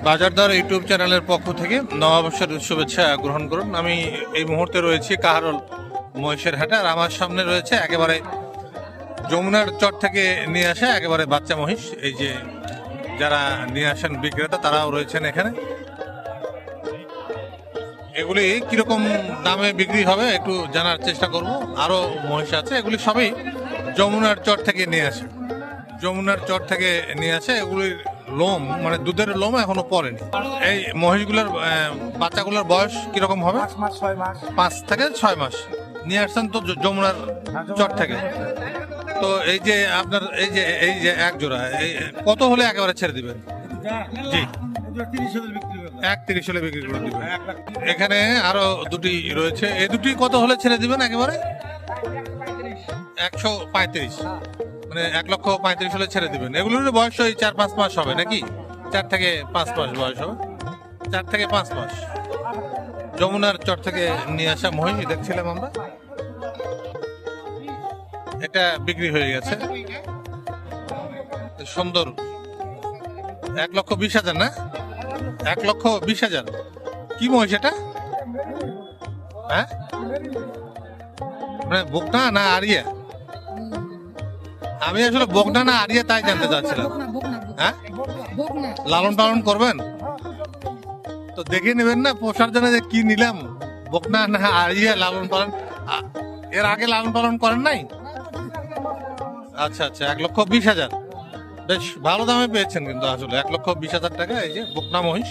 বাজারদর ইউটিউব চ্যানেলের পক্ষ থেকে নববর্ষের শুভেচ্ছা গ্রহণ করুন। আমি এই মুহূর্তে রয়েছি কাহারোল মহিষের হাটে, আর আমার সামনে রয়েছে একেবারে যমুনার চর থেকে নিয়ে আসা একেবারে বাচ্চা মহিষ। এই যে যারা নিয়ে আসেন বিক্রেতা, তারাও রয়েছেন এখানে। এগুলি কিরকম দামে বিক্রি হবে একটু জানার চেষ্টা করব। আরো মহিষ আছে, এগুলি সবই যমুনার চর থেকে নিয়ে আসে। যমুনার চর থেকে নিয়ে আসে। এগুলির লোম মানে দুধের লোম এখনো পড়েনি। এই মহিষগুলোর বাচ্চাগুলোর বয়স কিরকম হবে? 5 থেকে 6 মাস। নিয়ে আসছেন তো যমুনার চর থেকে। তো এই যে আপনার এই যে এক জোড়া, এই কত হলে একেবারে ছেড়ে দিবেন? জি, 1.30 হলে বিক্রি করে দিবেন। এখানে আরো দুটি রয়েছে, এই দুটি কত হলে ছেড়ে দিবেন একেবারে? 135, মানে 1,35,000 হলে ছেড়ে দিবেন। এগুলোর বয়স ওই 4-5 মাস হবে নাকি? 4 থেকে 5 মাস বয়স হবে। 4 থেকে 5 মাস। যমুনার চর থেকে নিয়ে আসা মহিষ দেখছিলাম আমরা। এটা বিক্রি হয়ে গেছে। সুন্দর। 1,20,000 না? 1,20,000। কি মহিষ এটা? হ্যাঁ, মানে বকনা না আরিয়া? আমি আসলে বকনা না আরিয়া তাই জানতে চাচ্ছিলাম। হ্যাঁ, লালন পালন করবেন তো দেখে নেবেন না পোষার জন্য যে কি নিলাম, বকনা না আরিয়া লালন পালন। এর আগে লালন পালন করেন নাই? আচ্ছা আচ্ছা, 1,20,000। বেশ ভালো দামে পেয়েছেন কিন্তু। আসলে 1,20,000 টাকা এই যে বকনা মহিষ।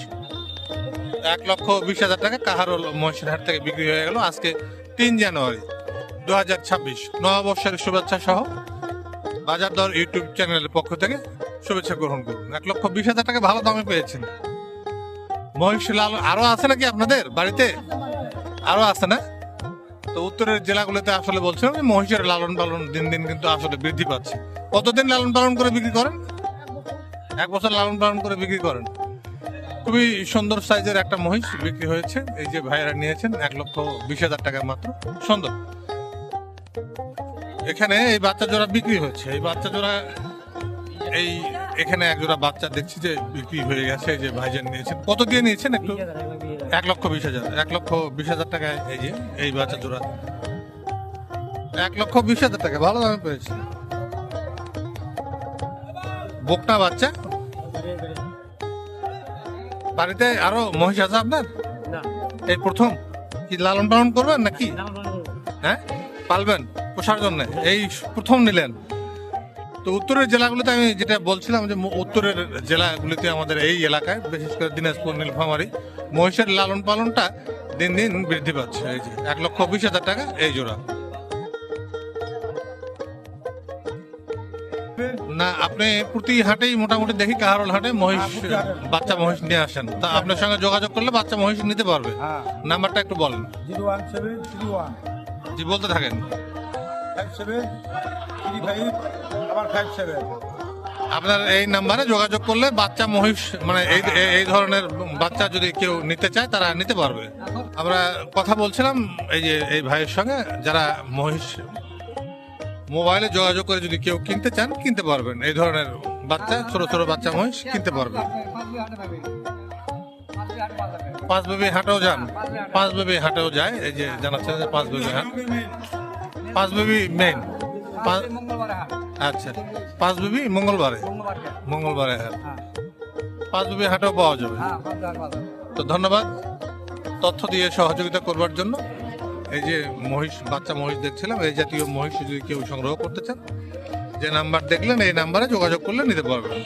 1,20,000 টাকা কাহারোল মহিষের হাট থেকে বিক্রি হয়ে গেল আজকে 3 জানুয়ারি 2026। নববর্ষের শুভেচ্ছা সহ বাজারদর ইউটিউব চ্যানেলের পক্ষ থেকে শুভেচ্ছা গ্রহণ করুন। 1,20,000 টাকা ভালো দামে পেয়েছেন। মহিষ লাল আরো আছে নাকি আপনাদের বাড়িতে? আরো আছে না? তো উত্তরের জেলাগুলোতে আসলে বলছিলাম যে মহিষের লালন পালন দিন দিন কিন্তু আসলে বৃদ্ধি পাচ্ছে। কতদিন লালন পালন করে বিক্রি করেন? 1 বছর লালন পালন করে বিক্রি করেন। খুবই সুন্দর সাইজের একটা মহিষ বিক্রি হয়েছে। এই যে ভাইয়েরা নিয়েছেন 1,20,000 টাকা মাত্র। সুন্দর। এখানে এই বাচ্চা জোড়া বিক্রি হচ্ছে। এই বাচ্চা জোড়া এই এখানে এক জোড়া বাচ্চা দেখছি যে বিক্রি হয়ে গেছে। এই যে ভাইজান নিয়েছেন, কত দিয়ে নিয়েছেন একটু? 1,20,000। 1,20,000 টাকায় এই যে এই বাচ্চা জোড়া 1,20,000 টাকা ভালো দামে পেয়েছে। বকনা বাচ্চা। বাড়িতে আরো মহিষ আছে আপনার? এই প্রথম কি লালন পালন করবেন নাকি? হ্যাঁ, পালবেন পোষার জন্য, এই প্রথম নিলেন। তো উত্তরের জেলাগুলিতে আমি যেটা বলছিলাম যে উত্তরের জেলাগুলিতে আমাদের এই এলাকায় বিশেষ করে দিনাজপুর, নীলফামারী মহিষের লালন পালনটা দিন দিন বৃদ্ধি পাচ্ছে। এই যে 1,20,000 টাকা এই জোড়া। না, আপনি প্রতি হাটেই মোটামুটি দেখি কাহারোল হাটে মহিষ বাচ্চা মহিষ নিয়ে আসেন। তা আপনার সঙ্গে যোগাযোগ করলে বাচ্চা মহিষ নিতে পারবে। নাম্বারটা একটু বলেন। 01731 জি, বলতে থাকেন। 5735 আবার 57। আপনার এই নাম্বারে যোগাযোগ করলে বাচ্চা মহিষ মানে এই ধরনের বাচ্চা যদি কেউ নিতে চায় তারা নিতে পারবে। আমরা কথা বলছিলাম এই যে এই ভাইয়ের সঙ্গে, যারা মহিষ মোবাইলে যোগাযোগ করে যদি কেউ কিনতে চান কিনতে পারবেন। এই ধরনের বাচ্চা ছোট ছোট বাচ্চা মহিষ কিনতে পারবেন। পাঁচ বেবি হাটেও যান, 5 বেবি হাটেও যায়। এই যে জানাচ্ছেন যে 5 বেবি হাট, 5 বেবি মেইন। আচ্ছা, 5 বেবি মঙ্গলবারে হাট। 5 বেবি হাটেও পাওয়া যাবে। তো ধন্যবাদ তথ্য দিয়ে সহযোগিতা করবার জন্য। এই যে মহিষ বাচ্চা মহিষ দেখছিলাম, এই জাতীয় মহিষ যদি কেউ সংগ্রহ করতে চান, যে নাম্বার দেখলেন এই নাম্বারে যোগাযোগ করলে নিতে পারবেন।